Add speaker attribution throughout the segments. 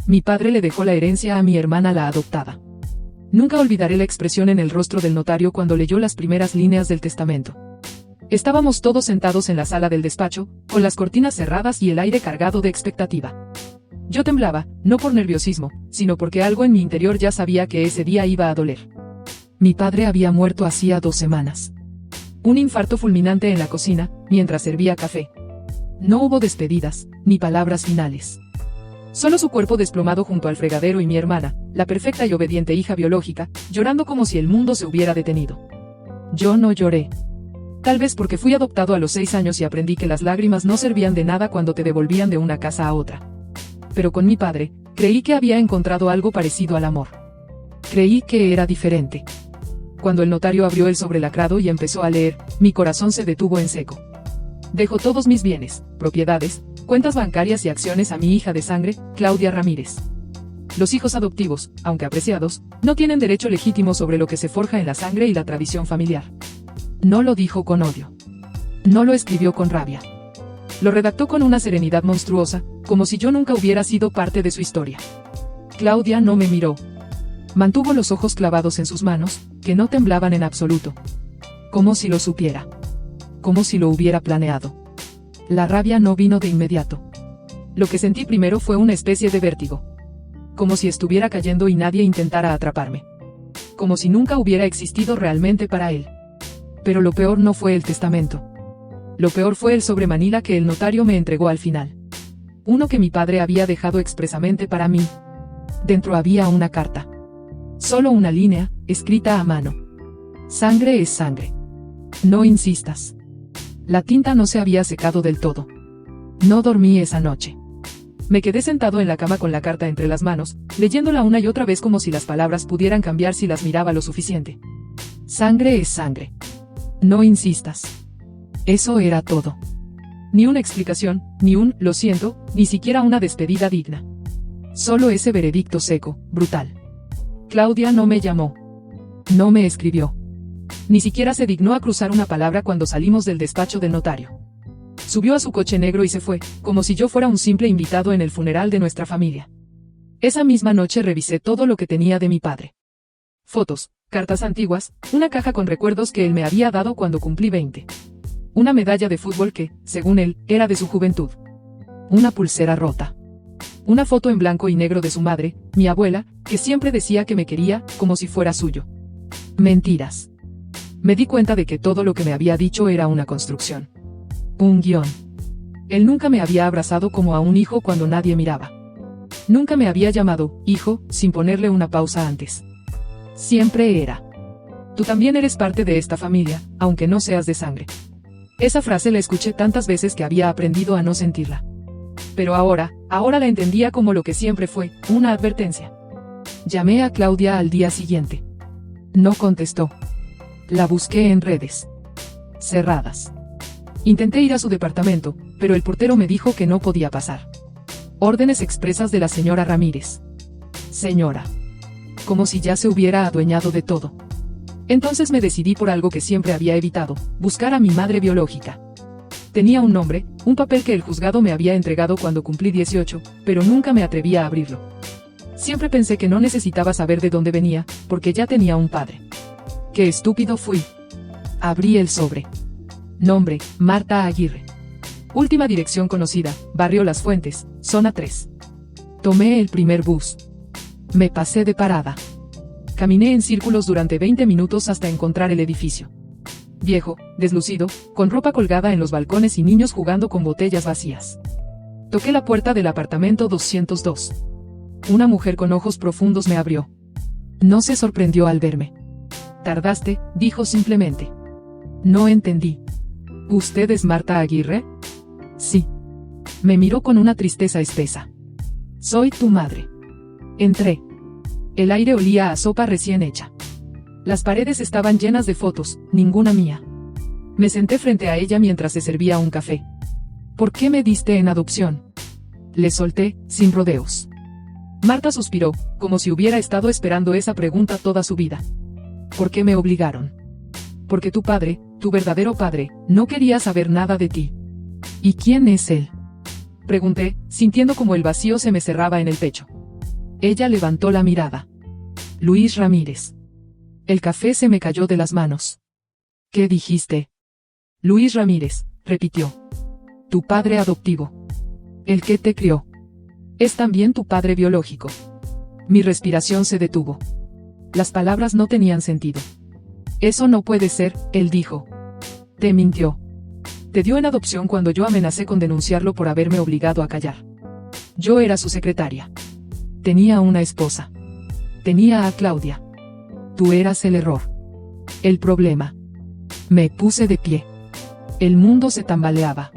Speaker 1: mi padre le dejó la herencia a mi hermana la adoptada. Nunca olvidaré la expresión en el rostro del notario cuando leyó las primeras líneas del testamento. Estábamos todos sentados en la sala del despacho, con las cortinas cerradas y el aire cargado de expectativa. Yo temblaba, no por nerviosismo, sino porque algo en mi interior ya sabía que ese día iba a doler. Mi padre había muerto hacía 2 semanas. Un infarto fulminante en la cocina, mientras servía café. No hubo despedidas, ni palabras finales. Solo su cuerpo desplomado junto al fregadero y mi hermana, la perfecta y obediente hija biológica, llorando como si el mundo se hubiera detenido. Yo no lloré. Tal vez porque fui adoptado a los 6 años y aprendí que las lágrimas no servían de nada cuando te devolvían de una casa a otra. Pero con mi padre, creí que había encontrado algo parecido al amor. Creí que era diferente. Cuando el notario abrió el sobrelacrado y empezó a leer, mi corazón se detuvo en seco. Dejo todos mis bienes, propiedades, cuentas bancarias y acciones a mi hija de sangre, Claudia Ramírez. Los hijos adoptivos, aunque apreciados, no tienen derecho legítimo sobre lo que se forja en la sangre y la tradición familiar. No lo dijo con odio. No lo escribió con rabia. Lo redactó con una serenidad monstruosa, como si yo nunca hubiera sido parte de su historia. Claudia no me miró. Mantuvo los ojos clavados en sus manos, que no temblaban en absoluto. Como si lo supiera. Como si lo hubiera planeado. La rabia no vino de inmediato. Lo que sentí primero fue una especie de vértigo. Como si estuviera cayendo y nadie intentara atraparme. Como si nunca hubiera existido realmente para él. Pero lo peor no fue el testamento. Lo peor fue el sobremanila que el notario me entregó al final. Uno que mi padre había dejado expresamente para mí. Dentro había una carta. Solo una línea, escrita a mano. Sangre es sangre. No insistas. La tinta no se había secado del todo. No dormí esa noche. Me quedé sentado en la cama con la carta entre las manos, leyéndola una y otra vez como si las palabras pudieran cambiar si las miraba lo suficiente. Sangre es sangre. No insistas. Eso era todo. Ni una explicación, ni un "lo siento", ni siquiera una despedida digna. Solo ese veredicto seco, brutal. Claudia no me llamó. No me escribió. Ni siquiera se dignó a cruzar una palabra cuando salimos del despacho del notario. Subió a su coche negro y se fue, como si yo fuera un simple invitado en el funeral de nuestra familia. Esa misma noche revisé todo lo que tenía de mi padre. Fotos, cartas antiguas, una caja con recuerdos que él me había dado cuando cumplí 20. Una medalla de fútbol que, según él, era de su juventud. Una pulsera rota. Una foto en blanco y negro de su madre, mi abuela, que siempre decía que me quería, como si fuera suyo. Mentiras. Me di cuenta de que todo lo que me había dicho era una construcción. Un guión. Él nunca me había abrazado como a un hijo cuando nadie miraba. Nunca me había llamado hijo, sin ponerle una pausa antes. Siempre era: tú también eres parte de esta familia, aunque no seas de sangre. Esa frase la escuché tantas veces que había aprendido a no sentirla. Pero ahora la entendía como lo que siempre fue, una advertencia. Llamé a Claudia al día siguiente. No contestó. La busqué en redes. Cerradas. Intenté ir a su departamento, pero el portero me dijo que no podía pasar. Órdenes expresas de la señora Ramírez. Señora. Como si ya se hubiera adueñado de todo. Entonces me decidí por algo que siempre había evitado, buscar a mi madre biológica. Tenía un nombre, un papel que el juzgado me había entregado cuando cumplí 18, pero nunca me atreví a abrirlo. Siempre pensé que no necesitaba saber de dónde venía, porque ya tenía un padre. ¡Qué estúpido fui! Abrí el sobre. Nombre: Marta Aguirre. Última dirección conocida: Barrio Las Fuentes, Zona 3. Tomé el primer bus. Me pasé de parada. Caminé en círculos durante 20 minutos hasta encontrar el edificio. Viejo, deslucido, con ropa colgada en los balcones y niños jugando con botellas vacías. Toqué la puerta del apartamento 202. Una mujer con ojos profundos me abrió. No se sorprendió al verme. Tardaste, dijo simplemente. No entendí. ¿Usted es Marta Aguirre? Sí. Me miró con una tristeza espesa. Soy tu madre. Entré. El aire olía a sopa recién hecha. Las paredes estaban llenas de fotos, ninguna mía. Me senté frente a ella mientras se servía un café. ¿Por qué me diste en adopción? Le solté, sin rodeos. Marta suspiró, como si hubiera estado esperando esa pregunta toda su vida. ¿Por qué me obligaron? Porque tu padre, tu verdadero padre, no quería saber nada de ti. ¿Y quién es él? Pregunté, sintiendo como el vacío se me cerraba en el pecho. Ella levantó la mirada. Luis Ramírez. El café se me cayó de las manos. ¿Qué dijiste? Luis Ramírez, repitió. Tu padre adoptivo. El que te crió. Es también tu padre biológico. Mi respiración se detuvo. Las palabras no tenían sentido. Eso no puede ser, él dijo. Te mintió. Te dio en adopción cuando yo amenacé con denunciarlo por haberme obligado a callar. Yo era su secretaria. Tenía una esposa. Tenía a Claudia. Tú eras el error. El problema. Me puse de pie. El mundo se tambaleaba.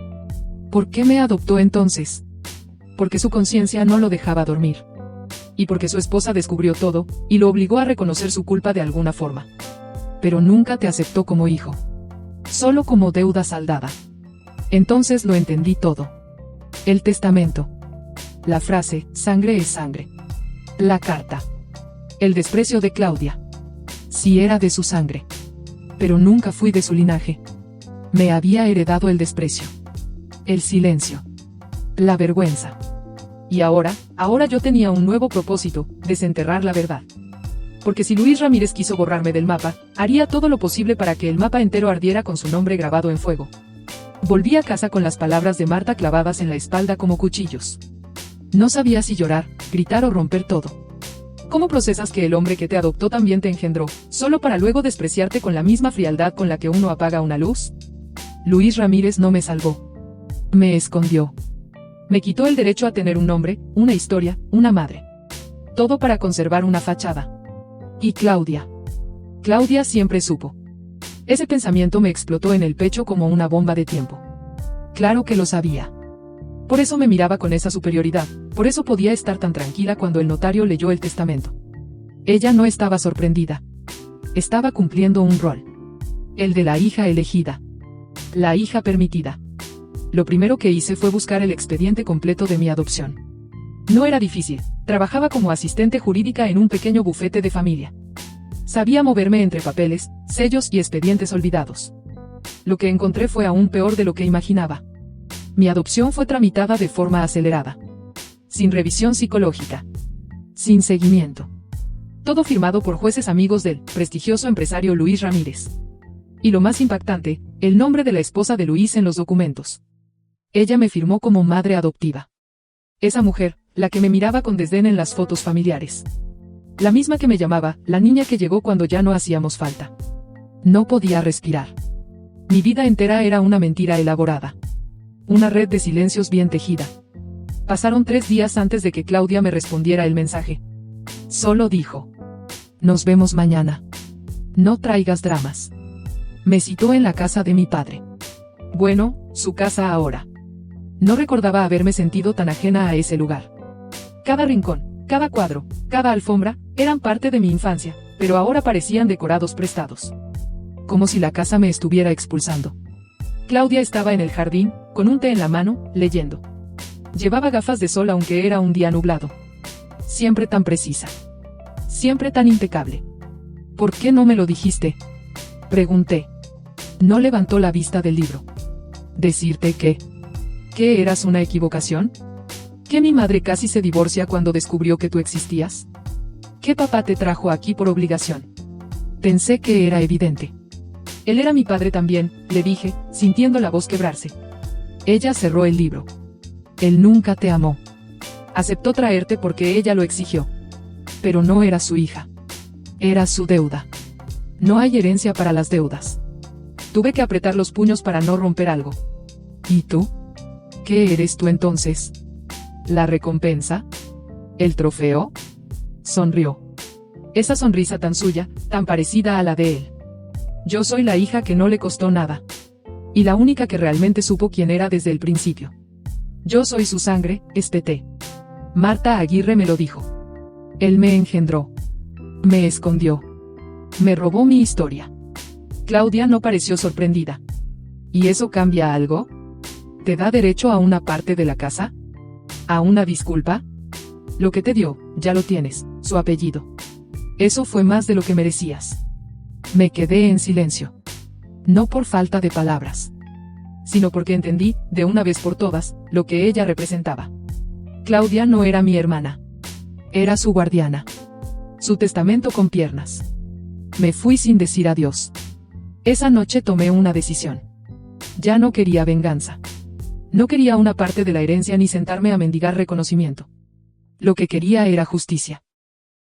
Speaker 1: ¿Por qué me adoptó entonces? Porque su conciencia no lo dejaba dormir. Y porque su esposa descubrió todo, y lo obligó a reconocer su culpa de alguna forma. Pero nunca te aceptó como hijo. Solo como deuda saldada. Entonces lo entendí todo. El testamento. La frase, sangre es sangre. La carta. El desprecio de Claudia. Sí era de su sangre. Pero nunca fui de su linaje. Me había heredado el desprecio. El silencio. La vergüenza. Y ahora yo tenía un nuevo propósito, desenterrar la verdad. Porque si Luis Ramírez quiso borrarme del mapa, haría todo lo posible para que el mapa entero ardiera con su nombre grabado en fuego. Volví a casa con las palabras de Marta clavadas en la espalda como cuchillos. No sabía si llorar, gritar o romper todo. ¿Cómo procesas que el hombre que te adoptó también te engendró, solo para luego despreciarte con la misma frialdad con la que uno apaga una luz? Luis Ramírez no me salvó. Me escondió. Me quitó el derecho a tener un nombre, una historia, una madre. Todo para conservar una fachada. Y Claudia. Claudia siempre supo. Ese pensamiento me explotó en el pecho como una bomba de tiempo. Claro que lo sabía. Por eso me miraba con esa superioridad, por eso podía estar tan tranquila cuando el notario leyó el testamento. Ella no estaba sorprendida. Estaba cumpliendo un rol. El de la hija elegida. La hija permitida. Lo primero que hice fue buscar el expediente completo de mi adopción. No era difícil, trabajaba como asistente jurídica en un pequeño bufete de familia. Sabía moverme entre papeles, sellos y expedientes olvidados. Lo que encontré fue aún peor de lo que imaginaba. Mi adopción fue tramitada de forma acelerada. Sin revisión psicológica. Sin seguimiento. Todo firmado por jueces amigos del prestigioso empresario Luis Ramírez. Y lo más impactante, el nombre de la esposa de Luis en los documentos. Ella me firmó como madre adoptiva. Esa mujer, la que me miraba con desdén en las fotos familiares. La misma que me llamaba, la niña que llegó cuando ya no hacíamos falta. No podía respirar. Mi vida entera era una mentira elaborada. Una red de silencios bien tejida. Pasaron 3 días antes de que Claudia me respondiera el mensaje. Solo dijo: nos vemos mañana. No traigas dramas. Me citó en la casa de mi padre. Bueno, su casa ahora. No recordaba haberme sentido tan ajena a ese lugar. Cada rincón, cada cuadro, cada alfombra, eran parte de mi infancia, pero ahora parecían decorados prestados. Como si la casa me estuviera expulsando. Claudia estaba en el jardín, con un té en la mano, leyendo. Llevaba gafas de sol aunque era un día nublado. Siempre tan precisa. Siempre tan impecable. ¿Por qué no me lo dijiste? Pregunté. No levantó la vista del libro. ¿Decirte qué? ¿Que eras una equivocación? ¿Que mi madre casi se divorcia cuando descubrió que tú existías? ¿Que papá te trajo aquí por obligación? Pensé que era evidente. Él era mi padre también, le dije, sintiendo la voz quebrarse. Ella cerró el libro. Él nunca te amó. Aceptó traerte porque ella lo exigió. Pero no era su hija. Era su deuda. No hay herencia para las deudas. Tuve que apretar los puños para no romper algo. ¿Y tú? ¿Qué eres tú entonces? ¿La recompensa? ¿El trofeo? Sonrió. Esa sonrisa tan suya, tan parecida a la de él. Yo soy la hija que no le costó nada. Y la única que realmente supo quién era desde el principio. Yo soy su sangre, espeté. Marta Aguirre me lo dijo. Él me engendró. Me escondió. Me robó mi historia. Claudia no pareció sorprendida. ¿Y eso cambia algo? ¿Te da derecho a una parte de la casa? ¿A una disculpa? Lo que te dio, ya lo tienes, su apellido. Eso fue más de lo que merecías. Me quedé en silencio. No por falta de palabras, sino porque entendí, de una vez por todas, lo que ella representaba. Claudia no era mi hermana. Era su guardiana. Su testamento con piernas. Me fui sin decir adiós. Esa noche tomé una decisión. Ya no quería venganza. No quería una parte de la herencia ni sentarme a mendigar reconocimiento. Lo que quería era justicia.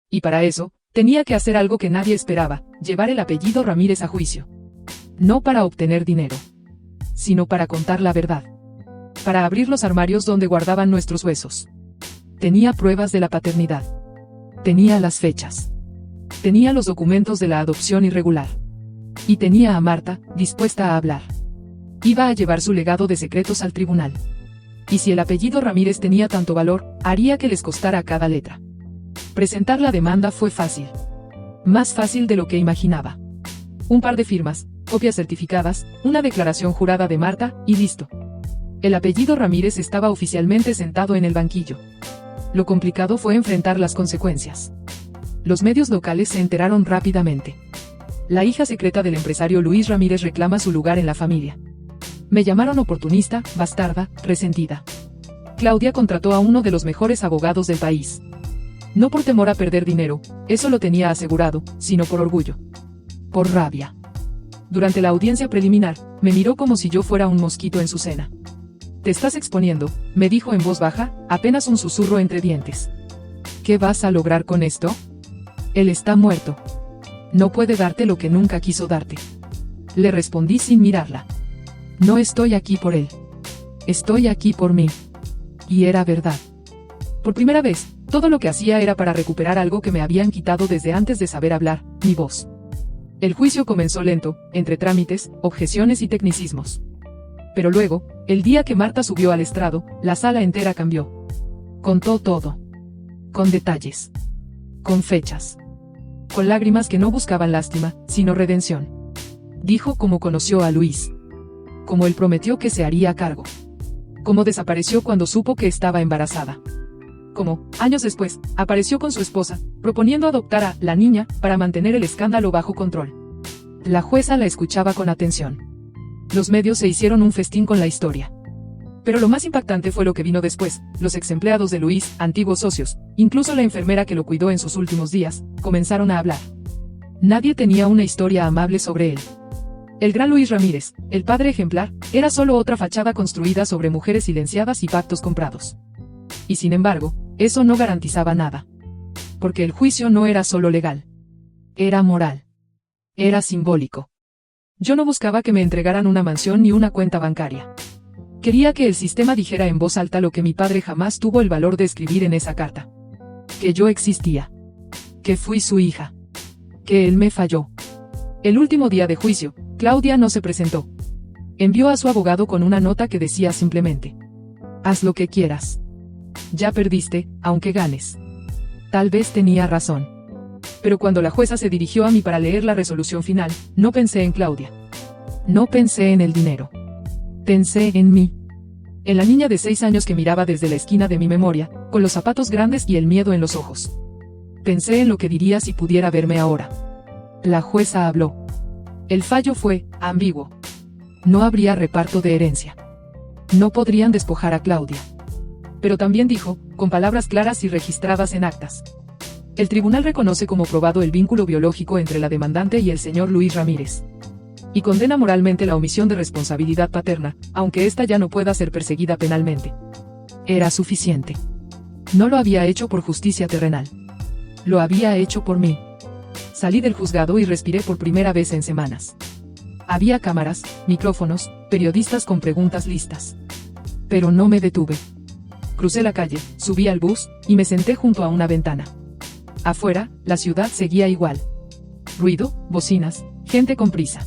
Speaker 1: Y para eso, tenía que hacer algo que nadie esperaba, llevar el apellido Ramírez a juicio. No para obtener dinero, sino para contar la verdad. Para abrir los armarios donde guardaban nuestros huesos. Tenía pruebas de la paternidad. Tenía las fechas. Tenía los documentos de la adopción irregular. Y tenía a Marta, dispuesta a hablar. Iba a llevar su legado de secretos al tribunal. Y si el apellido Ramírez tenía tanto valor, haría que les costara cada letra. Presentar la demanda fue fácil. Más fácil de lo que imaginaba. Un par de firmas, copias certificadas, una declaración jurada de Marta, y listo. El apellido Ramírez estaba oficialmente sentado en el banquillo. Lo complicado fue enfrentar las consecuencias. Los medios locales se enteraron rápidamente. La hija secreta del empresario Luis Ramírez reclama su lugar en la familia. Me llamaron oportunista, bastarda, resentida. Claudia contrató a uno de los mejores abogados del país. No por temor a perder dinero, eso lo tenía asegurado, sino por orgullo. Por rabia. Durante la audiencia preliminar, me miró como si yo fuera un mosquito en su cena. Te estás exponiendo, me dijo en voz baja, apenas un susurro entre dientes. ¿Qué vas a lograr con esto? Él está muerto. No puede darte lo que nunca quiso darte. Le respondí sin mirarla. No estoy aquí por él. Estoy aquí por mí. Y era verdad. Por primera vez, todo lo que hacía era para recuperar algo que me habían quitado desde antes de saber hablar, mi voz. El juicio comenzó lento, entre trámites, objeciones y tecnicismos. Pero luego, el día que Marta subió al estrado, la sala entera cambió. Contó todo. Con detalles. Con fechas. Con lágrimas que no buscaban lástima, sino redención. Dijo cómo conoció a Luis. Cómo él prometió que se haría cargo. Cómo desapareció cuando supo que estaba embarazada. Cómo, años después, apareció con su esposa, proponiendo adoptar a la niña para mantener el escándalo bajo control. La jueza la escuchaba con atención. Los medios se hicieron un festín con la historia. Pero lo más impactante fue lo que vino después. Los ex empleados de Luis, antiguos socios, incluso la enfermera que lo cuidó en sus últimos días, comenzaron a hablar. Nadie tenía una historia amable sobre él. El gran Luis Ramírez, el padre ejemplar, era solo otra fachada construida sobre mujeres silenciadas y pactos comprados. Y sin embargo, eso no garantizaba nada. Porque el juicio no era solo legal. Era moral. Era simbólico. Yo no buscaba que me entregaran una mansión ni una cuenta bancaria. Quería que el sistema dijera en voz alta lo que mi padre jamás tuvo el valor de escribir en esa carta. Que yo existía. Que fui su hija. Que él me falló. El último día de juicio, Claudia no se presentó. Envió a su abogado con una nota que decía simplemente: haz lo que quieras. Ya perdiste, aunque ganes. Tal vez tenía razón. Pero cuando la jueza se dirigió a mí para leer la resolución final, no pensé en Claudia. No pensé en el dinero. Pensé en mí. En la niña de 6 años que miraba desde la esquina de mi memoria, con los zapatos grandes y el miedo en los ojos. Pensé en lo que diría si pudiera verme ahora. La jueza habló. El fallo fue ambiguo. No habría reparto de herencia. No podrían despojar a Claudia. Pero también dijo, con palabras claras y registradas en actas: el tribunal reconoce como probado el vínculo biológico entre la demandante y el señor Luis Ramírez. Y condena moralmente la omisión de responsabilidad paterna, aunque ésta ya no pueda ser perseguida penalmente. Era suficiente. No lo había hecho por justicia terrenal. Lo había hecho por mí. Salí del juzgado y respiré por primera vez en semanas. Había cámaras, micrófonos, periodistas con preguntas listas. Pero no me detuve. Crucé la calle, subí al bus, y me senté junto a una ventana. Afuera, la ciudad seguía igual. Ruido, bocinas, gente con prisa.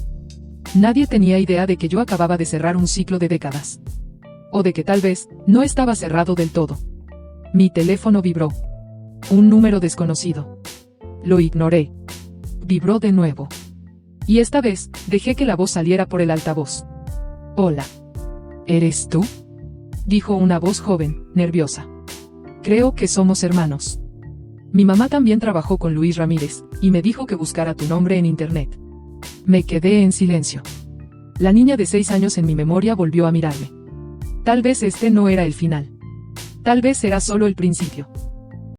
Speaker 1: Nadie tenía idea de que yo acababa de cerrar un ciclo de décadas. O de que tal vez, no estaba cerrado del todo. Mi teléfono vibró. Un número desconocido. Lo ignoré. Vibró de nuevo. Y esta vez, dejé que la voz saliera por el altavoz. Hola. ¿Eres tú? Dijo una voz joven, nerviosa. Creo que somos hermanos. Mi mamá también trabajó con Luis Ramírez, y me dijo que buscara tu nombre en internet. Me quedé en silencio. La niña de 6 años en mi memoria volvió a mirarme. Tal vez este no era el final. Tal vez era solo el principio.